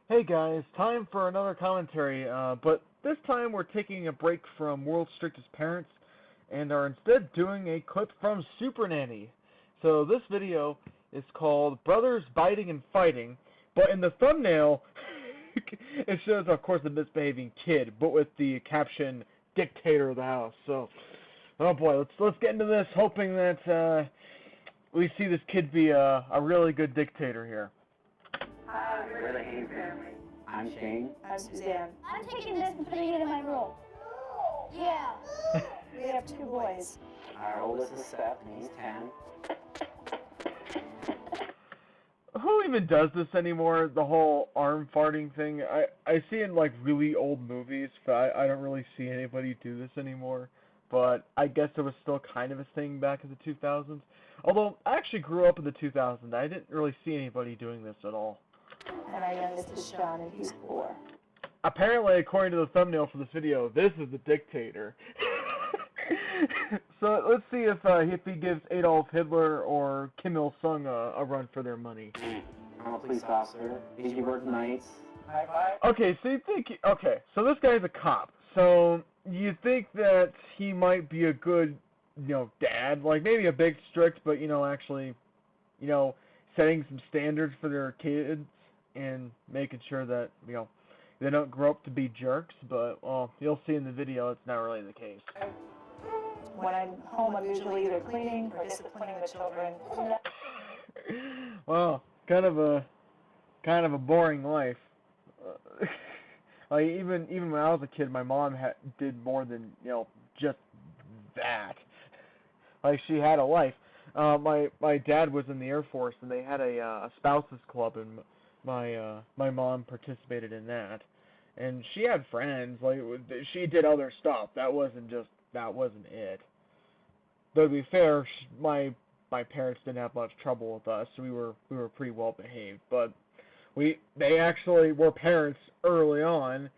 Hey guys, time for another commentary, but this time we're taking a break from World's Strictest Parents and are instead doing a clip from Supernanny. So this video is called Brothers Biting and Fighting, but in the thumbnail it shows, of course, a misbehaving kid, but with the caption, Dictator of the House. So, oh boy, let's get into this, hoping that we see this kid be a really good dictator here. Hi, we're the Hayes family. I'm Shane. I'm Suzanne. I'm taking this and putting it in my room. Yeah. We have two boys. Our oldest is Seth, and he's 10. Who even does this anymore? The whole arm farting thing. I see in like really old movies, but I don't really see anybody do this anymore. But I guess it was still kind of a thing back in the 2000s. Although I actually grew up in the 2000s, I didn't really see anybody doing this at all. And our youngest is Sean, and he's 4. Apparently, according to the thumbnail for this video, this is the dictator. So let's see if he gives Adolf Hitler or Kim Il-sung a run for their money. I'm a police officer. Usually work nights. High five. Okay, so you think, so this guy's a cop. So you think that he might be a good, dad, like maybe a bit strict, but actually, setting some standards for their kids and making sure that, they don't grow up to be jerks, but, well, you'll see in the video it's not really the case. When I'm home, I'm usually either cleaning or disciplining the children. Well, kind of a boring life. Like even when I was a kid, my mom did more than just that. Like she had a life. My dad was in the Air Force, and they had a spouses club, and my mom participated in that. And she had friends. Like she did other stuff. That wasn't it. Though to be fair, my parents didn't have much trouble with us, so we were pretty well behaved. But they actually were parents early on,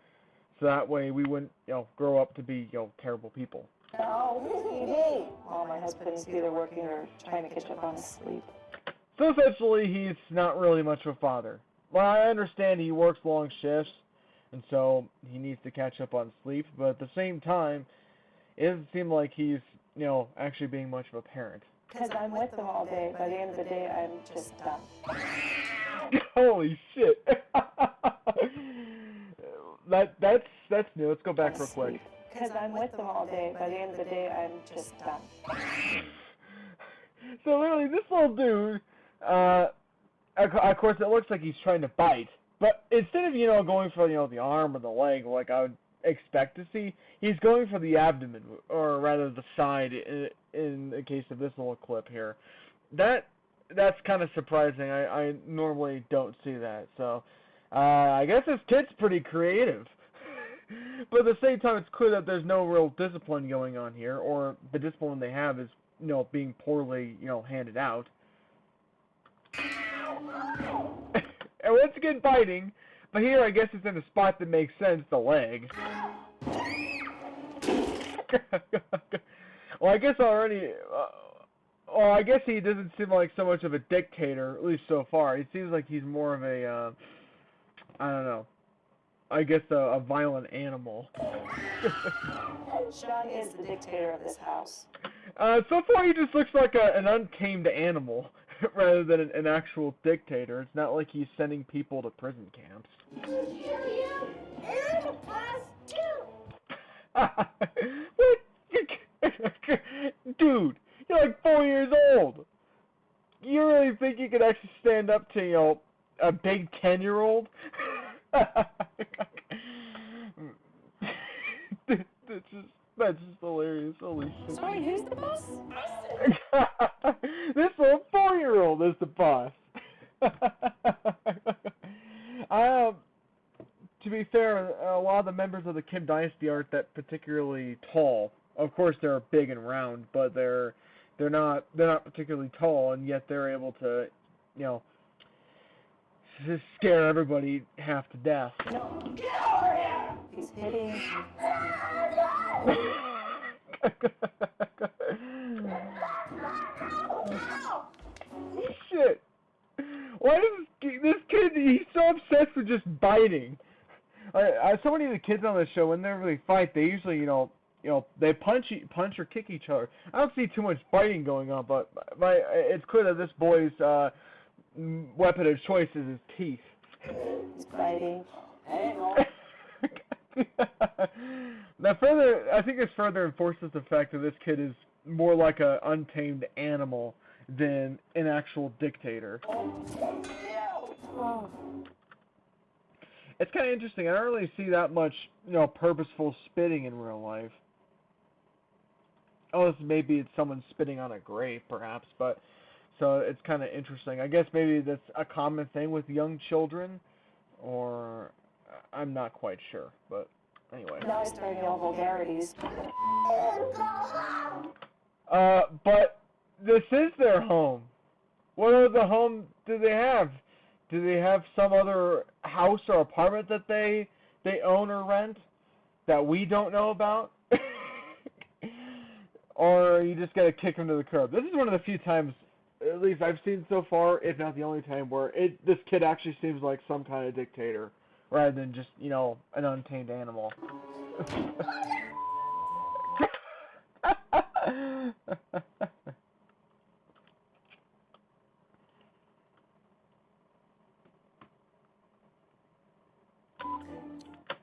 so that way we wouldn't grow up to be terrible people. No, TV. While my husband's either working or trying to catch up on his sleep. So essentially, he's not really much of a father. Well, I understand he works long shifts, and so he needs to catch up on sleep. But at the same time, it doesn't seem like he's actually being much of a parent. Because I'm with them all day. By the end of the day, I'm just done. Holy shit! That's new. Let's go back real quick. Because I'm with them all day. By the end of the day, I'm just done. So literally, this little dude, of course, it looks like he's trying to bite, but instead of going for the arm or the leg, like I would expect to see, he's going for the abdomen, or rather the side. In the case of this little clip here, that's kind of surprising. I normally don't see that. So I guess this kid's pretty creative. But at the same time, it's clear that there's no real discipline going on here, or the discipline they have is, being poorly, handed out. And once again, biting. But here, I guess it's in a spot that makes sense, the leg. Well, I guess already, I guess he doesn't seem like so much of a dictator, at least so far. He seems like he's more of a, I don't know, I guess a violent animal. Sean is the dictator of this house. So far he just looks like an untamed animal, rather than an actual dictator. It's not like he's sending people to prison camps. What? Dude, you're like 4 years old. You really think you could actually stand up to, a big 10-year-old? That's just hilarious. Holy shit. Sorry, who's the boss? This little 4-year-old is the boss. To be fair, a lot of the members of the Kim dynasty aren't that particularly tall. Of course, they're big and round, but they're not particularly tall, and yet they're able to, just scare everybody half to death. No, get over here! He's hitting. Shit! Why does this kid, he's so obsessed with just biting. So many of the kids on the show, when they really fight, they usually, they punch or kick each other. I don't see too much biting going on, but it's clear that this boy's weapon of choice is his teeth. He's biting. Now, I think this further enforces the fact that this kid is more like an untamed animal than an actual dictator. Oh. It's kind of interesting. I don't really see that much, purposeful spitting in real life. Oh, maybe it's someone spitting on a grave, perhaps, but so it's kind of interesting. I guess maybe that's a common thing with young children, or I'm not quite sure, but anyway. Now he's turning all vulgarities. But this is their home. What other home do they have? Do they have some other house or apartment that they own or rent that we don't know about? Or are you just going to kick them to the curb? This is one of the few times, at least I've seen so far, if not the only time, where this kid actually seems like some kind of dictator rather than just, an untamed animal.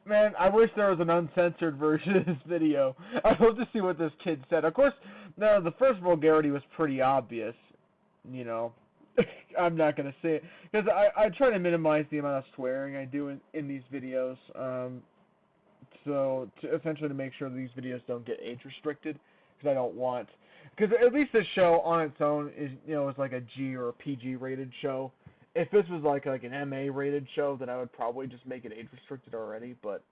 Man, I wish there was an uncensored version of this video. I'd love to see what this kid said. Of course, no, the first vulgarity was pretty obvious, I'm not going to say it, because I try to minimize the amount of swearing I do in these videos, so essentially to make sure that these videos don't get age restricted, because I don't want, because at least this show on its own is, is like a G or a PG rated show. If this was like an MA rated show, then I would probably just make it age restricted already. But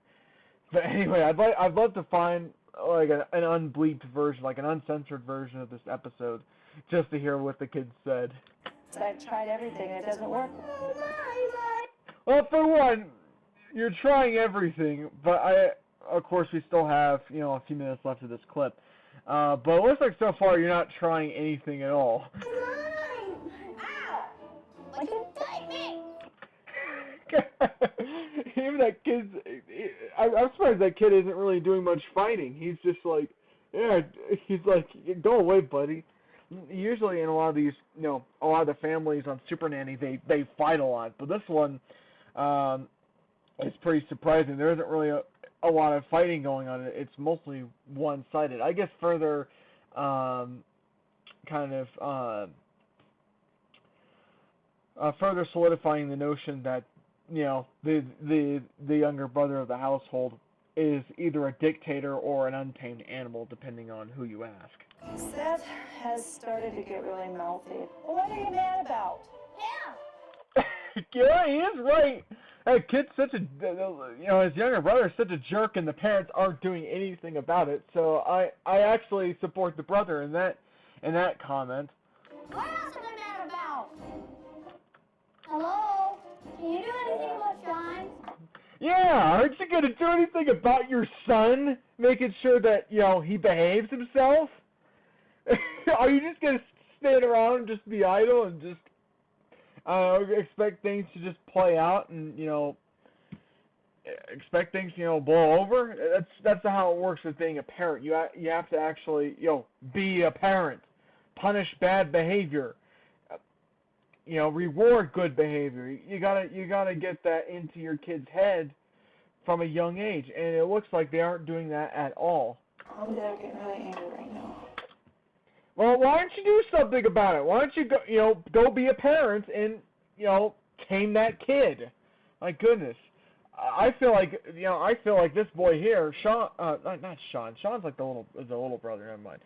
anyway, I'd love to find like an unbleeped version, like an uncensored version of this episode, just to hear what the kids said. I've tried everything and it doesn't work. Well, for one, you're trying everything, but of course, we still have a few minutes left of this clip. But it looks like so far you're not trying anything at all. Like you bite me! Even that kid's... I'm surprised that kid isn't really doing much fighting. He's just like, he's like, go away, buddy. Usually in a lot of these, a lot of the families on Supernanny, they fight a lot. But this one is pretty surprising. There isn't really a lot of fighting going on. It's mostly one-sided. I guess further further solidifying the notion that the younger brother of the household is either a dictator or an untamed animal, depending on who you ask. Seth has started to get really mouthy. Well, what are you mad about? Yeah! Yeah, he is right. That kid's such a, his younger brother is such a jerk, and the parents aren't doing anything about it. So I actually support the brother in that comment. What else am I mad about? Hello? Can you do anything about Sean? Yeah, aren't you gonna do anything about your son, making sure that he behaves himself? Are you just gonna stand around and just be idle and just expect things to just play out and expect things blow over? That's how it works with being a parent. You have to actually be a parent, punish bad behavior, reward good behavior. You gotta get that into your kid's head from a young age, and it looks like they aren't doing that at all. Mom and Dad are getting really angry right now. Well, why don't you do something about it? Why don't you go be a parent and tame that kid? My goodness, I feel like this boy here, Sean, not Sean. Sean's like the little brother. Never mind.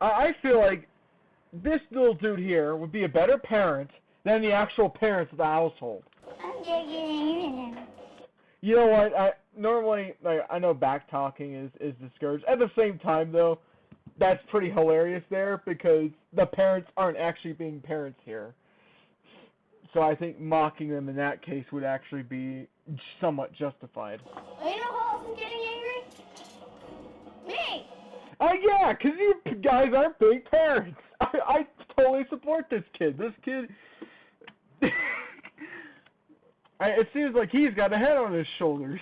I feel like this little dude here would be a better parent than the actual parents of the household. You know what? Normally, I know back talking is discouraged. At the same time, though, that's pretty hilarious there because the parents aren't actually being parents here. So I think mocking them in that case would actually be somewhat justified. Well, you know who else is getting angry? Me! Yeah, because you guys aren't being parents. I totally support this kid. This kid... It seems like he's got a head on his shoulders.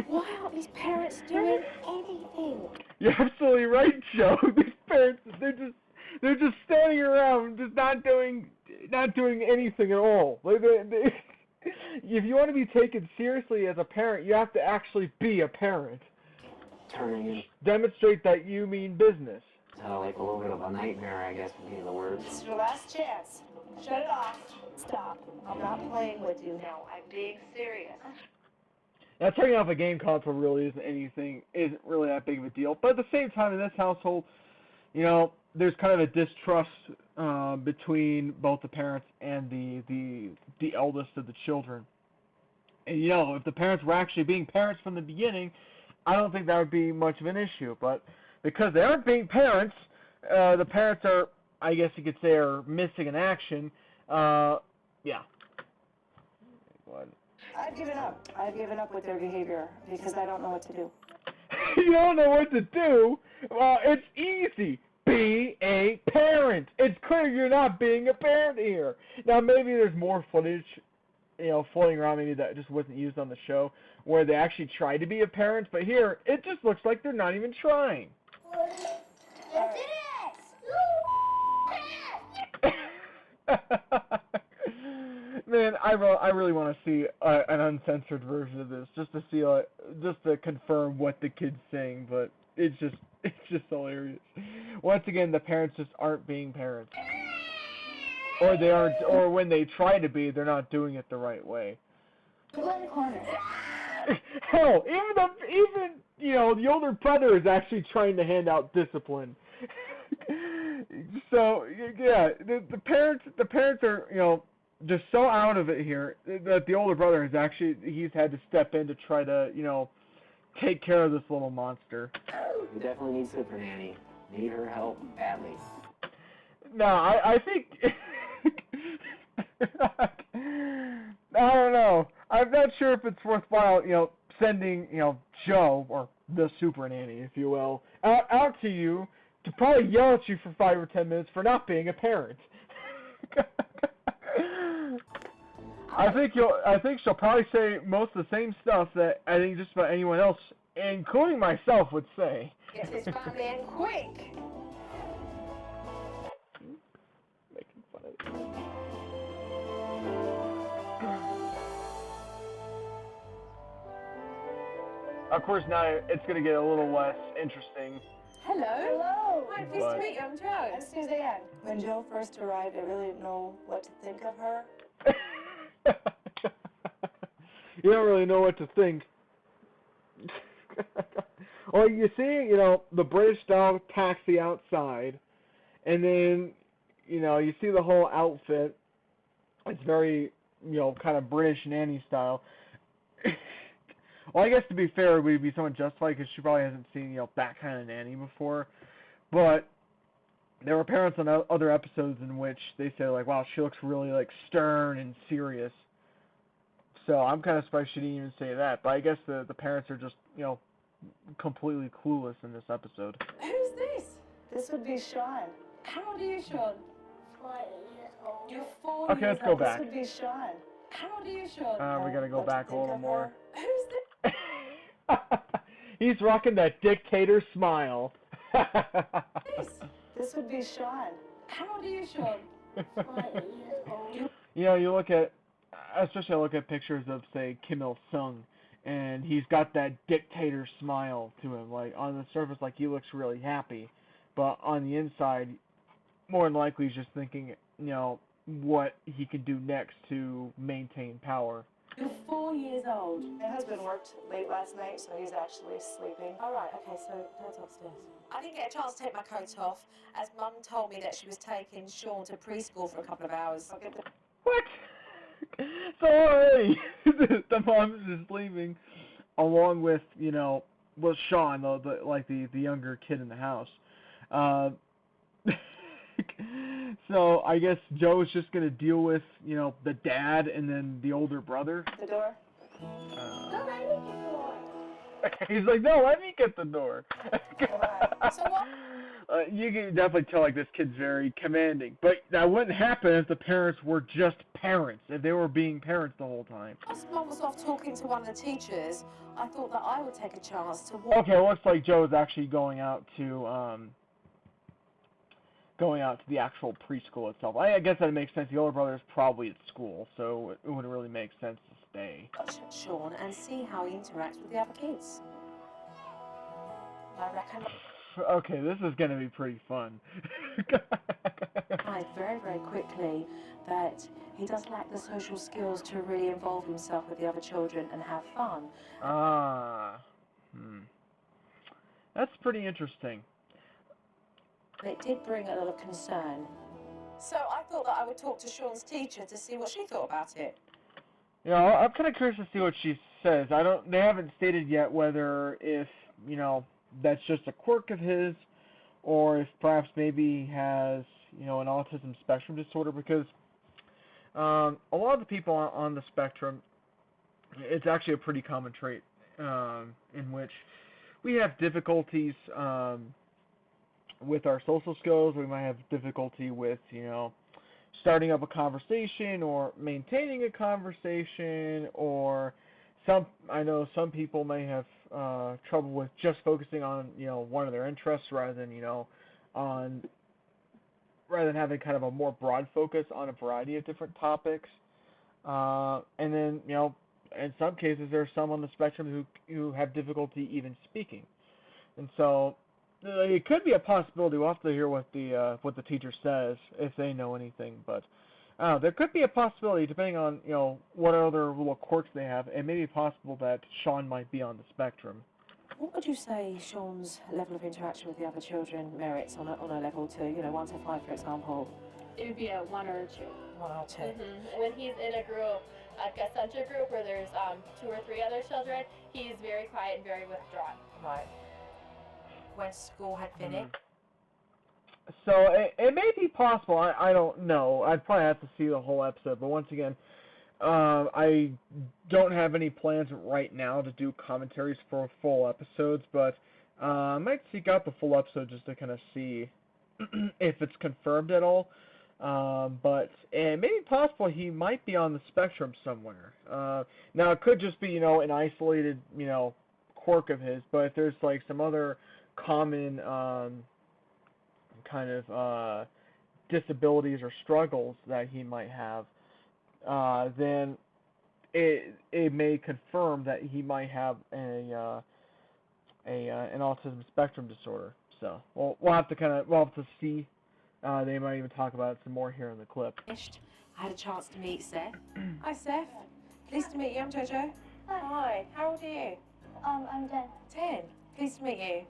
Why aren't these parents doing anything? You're absolutely right, Joe. These parents, they're just standing around, just not doing anything at all. If you want to be taken seriously as a parent, you have to actually be a parent. Turning Demonstrate that you mean business. into like a little bit of a nightmare, I guess would be the word. This is your last chance. Shut it off. Stop. I'm not playing with you now. I'm being serious. Now, turning off a game console really isn't really that big of a deal. But at the same time, in this household, you know, there's kind of a distrust between both the parents and the eldest of the children. And, you know, if the parents were actually being parents from the beginning, I don't think that would be much of an issue. But because they aren't being parents, the parents are, I guess you could say, are missing in action. Yeah. What? I've given up. I've given up with their behavior because I don't know what to do. You don't know what to do? Well, it's easy. Be a parent. It's clear you're not being a parent here. Now, maybe there's more footage, you know, floating around maybe that just wasn't used on the show where they actually tried to be a parent, but here, it just looks like they're not even trying. Yes, it is! Man, I really want to see an uncensored version of this just to see just to confirm what the kid's saying, but it's just hilarious. Once again, the parents just aren't being parents, or they aren't, or when they try to be, they're not doing it the right way. Go in the corner. Hell, even you know, the older brother is actually trying to hand out discipline. So yeah, the parents are, you know, just so out of it here that the older brother he's had to step in to try to, you know, take care of this little monster. We definitely need Supernanny. Need her help badly. No, I think I don't know. I'm not sure if it's worthwhile, you know, sending, you know, Joe, or the Supernanny, if you will, out to you to probably yell at you for 5 or 10 minutes for not being a parent. I think she'll probably say most of the same stuff that I think just about anyone else, including myself, would say. Get this fat man quick. Making fun of it. Of course, now it's going to get a little less interesting. Hello. Hello. Hi, pleased But- to meet you. I'm Joe. I'm Suzanne. When Joe first arrived, I really didn't know what to think of her. You don't really know what to think. Well, you see, you know, the British-style taxi outside, and then, you know, you see the whole outfit. It's very, you know, kind of British nanny style. Well, I guess to be fair, it would be somewhat justified because she probably hasn't seen, you know, that kind of nanny before. But there were parents on other episodes in which they say, like, wow, she looks really, like, stern and serious. So I'm kind of surprised she didn't even say that. But I guess the parents are just, you know, completely clueless in this episode. Who's this? This would be Sean. How old are you, Sean? 4 years old. You're 4 Okay, years let's go old. back. This would be Sean. How old are you, Sean? We gotta go What to back a think little of more. her? Who's this? He's rocking that dictator smile. This would be Sean. How old are you, Sean? 5 years old. You know, you look at, especially I look at pictures of, say, Kim Il-sung, and he's got that dictator smile to him. Like, on the surface, like, he looks really happy. But on the inside, more than likely, he's just thinking, you know, what he can do next to maintain power. You're 4 years old. My husband worked late last night, so he's actually sleeping. All right, okay, so Dad's upstairs. I didn't get a chance to take my coat off, as Mum told me that she was taking Sean to preschool for a couple of hours. I'll get the... What? So already, the mom's just leaving, along with, you know, with Sean, the younger kid in the house. So I guess Joe's just gonna deal with, you know, the dad and then the older brother. The door? No, let me get the door. He's like, no, let me get the door. Alright. So what? you can definitely tell like this kid's very commanding, but that wouldn't happen if the parents were just parents, if they were being parents the whole time. Whilst Mum was off talking to one of the teachers, I thought that I would take a chance to walk. Okay, it looks like Joe's actually going out to the actual preschool itself. I guess that makes sense. The older brother is probably at school, so it wouldn't really make sense to stay. Watch Sean and see how he interacts with the other kids. I reckon Okay, this is going to be pretty fun. I very, very quickly that he does lack the social skills to really involve himself with the other children and have fun. That's pretty interesting. And it did bring a lot of concern. So I thought that I would talk to Sean's teacher to see what she thought about it. You know, I'm kind of curious to see what she says. They haven't stated yet whether if, you know, that's just a quirk of his, or if perhaps maybe he has, you know, an autism spectrum disorder, because a lot of the people on the spectrum, it's actually a pretty common trait in which we have difficulties with our social skills. We might have difficulty with, you know, starting up a conversation or maintaining a conversation, or I know some people may have trouble with just focusing on, you know, one of their interests rather than, you know, rather than having kind of a more broad focus on a variety of different topics. And then, you know, in some cases there are some on the spectrum who have difficulty even speaking. And so it could be a possibility. We'll have to hear what the teacher says if they know anything, but there could be a possibility, depending on, you know, what other little quirks they have. It may be possible that Sean might be on the spectrum. What would you say Sean's level of interaction with the other children merits on a level 2, you know, 1 to 5, for example? It would be a 1 or a 2. 1 or 2. When he's in a group, like a center group where there's 2 or 3 other children, he's very quiet and very withdrawn. Right. When school had finished. So it may be possible. I don't know. I'd probably have to see the whole episode. But once again, I don't have any plans right now to do commentaries for full episodes. But I might seek out the full episode just to kind of see if it's confirmed at all. But it may be possible he might be on the spectrum somewhere. Now, it could just be, you know, an isolated, you know, quirk of his. But if there's like some other common kind of disabilities or struggles that he might have, then it may confirm that he might have an autism spectrum disorder. So we'll have to see. They might even talk about it some more here in the clip. I had a chance to meet Seth. Hi, Seth. Pleased to meet you. I'm Jojo. Hi. How old are you? I'm 10. 10. Pleased to meet you.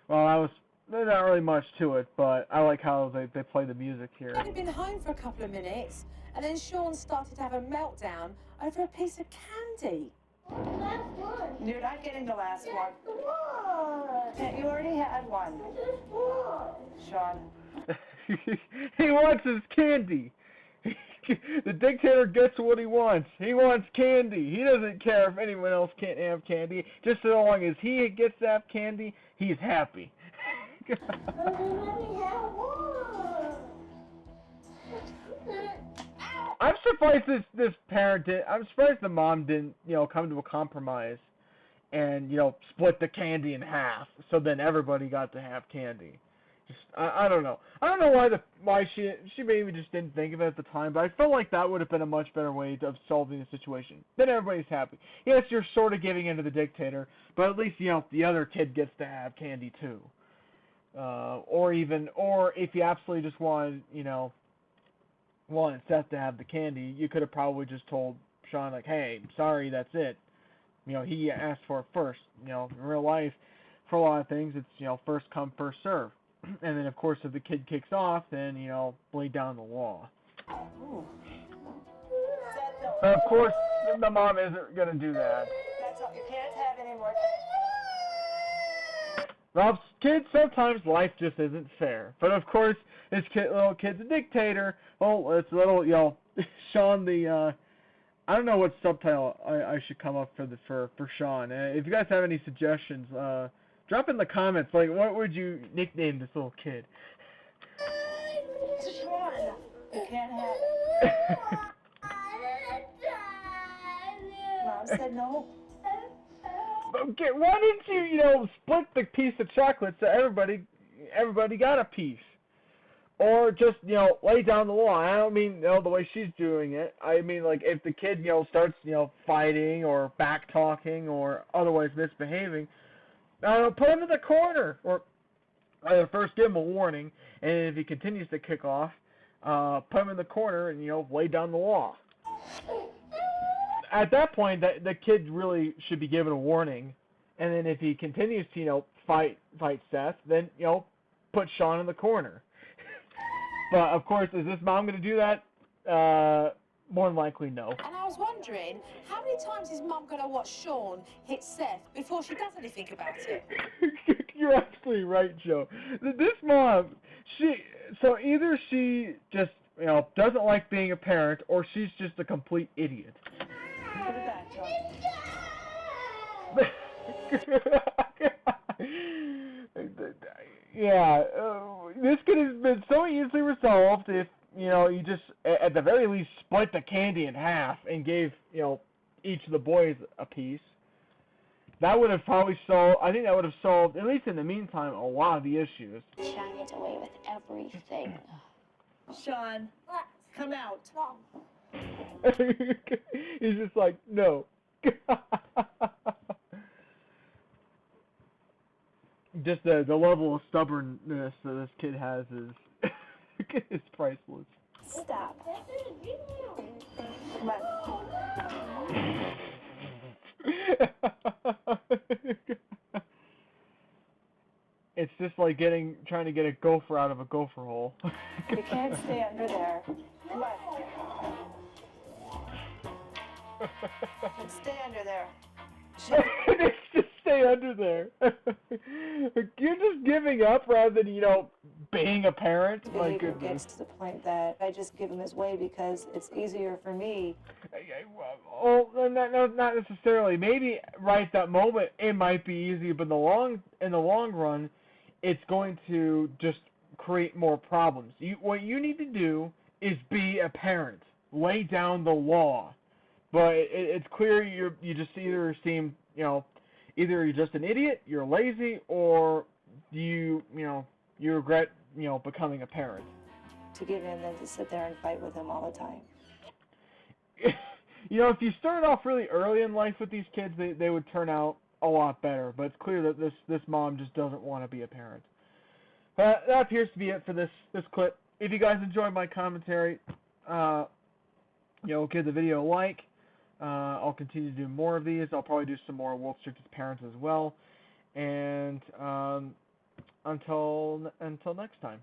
Well, there's not really much to it, but I like how they play the music here. I'd been home for a couple of minutes, and then Sean started to have a meltdown over a piece of candy. That's one. You're not getting the last one. One. You already had one, Just one. Sean. He wants his candy. The dictator gets what he wants. He wants candy. He doesn't care if anyone else can't have candy. Just so long as he gets to have candy, he's happy. Let me have one. I'm surprised this parent did. I'm surprised the mom didn't, you know, come to a compromise and, you know, split the candy in half so then everybody got to have candy. Just I don't know. I don't know why she maybe just didn't think of it at the time, but I felt like that would have been a much better way of solving the situation. Then everybody's happy. Yes, you're sort of giving in to the dictator, but at least, you know, the other kid gets to have candy too. Or if you absolutely just wanted Seth to have the candy, you could have probably just told Sean, like, hey, sorry, that's it. You know, he asked for it first. You know, in real life, for a lot of things, it's, you know, first come, first serve. And then, of course, if the kid kicks off, then, you know, lay down the law. But, of course, the mom isn't going to do that. That's all. You can't have any more. Well, kids, sometimes life just isn't fair. But, of course, this little kid's a dictator. Well, it's a little, you know, Sean the, I don't know what subtitle I should come up for Sean. If you guys have any suggestions, Drop in the comments, like, what would you nickname this little kid? Sean, you can't have it. Mom said no. Okay, why didn't you, split the piece of chocolate so everybody got a piece? Or just, lay down the law. I don't mean, the way she's doing it. I mean, like, if the kid, starts, fighting or back-talking or otherwise misbehaving, put him in the corner. Or either first give him a warning, and if he continues to kick off, put him in the corner and, lay down the law. At that point, the kid really should be given a warning. And then if he continues to, fight Seth, then, put Sean in the corner. But, of course, is this mom going to do that? More than likely, no. And I was wondering, how many times is Mum going to watch Sean hit Seth before she does anything about it? You're absolutely right, Joe. This mom, so either she just, doesn't like being a parent, or she's just a complete idiot. Put it back, John. Yeah, this could have been so easily resolved if, you just, at the very least, split the candy in half and gave, each of the boys a piece. That would have probably I think that would have solved, at least in the meantime, a lot of the issues. Sean gets away with everything. Sean, come out. He's just like, no. Just the level of stubbornness that this kid has is priceless. Stop. Come on. It's just like trying to get a gopher out of a gopher hole. You can't stay under there. Come on. Stay under there. Just stay under there. You're just giving up rather than, being a parent. My Behavior goodness. gets to the point that I just give him his way because it's easier for me. Well, not necessarily. Maybe right at that moment it might be easy, but in the long run, it's going to just create more problems. What you need to do is be a parent. Lay down the law. But it's clear you just either seem, either you're just an idiot, you're lazy, or you regret, becoming a parent. To give in than to sit there and fight with him all the time. If you started off really early in life with these kids, they would turn out a lot better. But it's clear that this mom just doesn't want to be a parent. That appears to be it for this clip. If you guys enjoyed my commentary, give the video a like. I'll continue to do more of these. I'll probably do some more World's Strictest Parents as well. And until next time.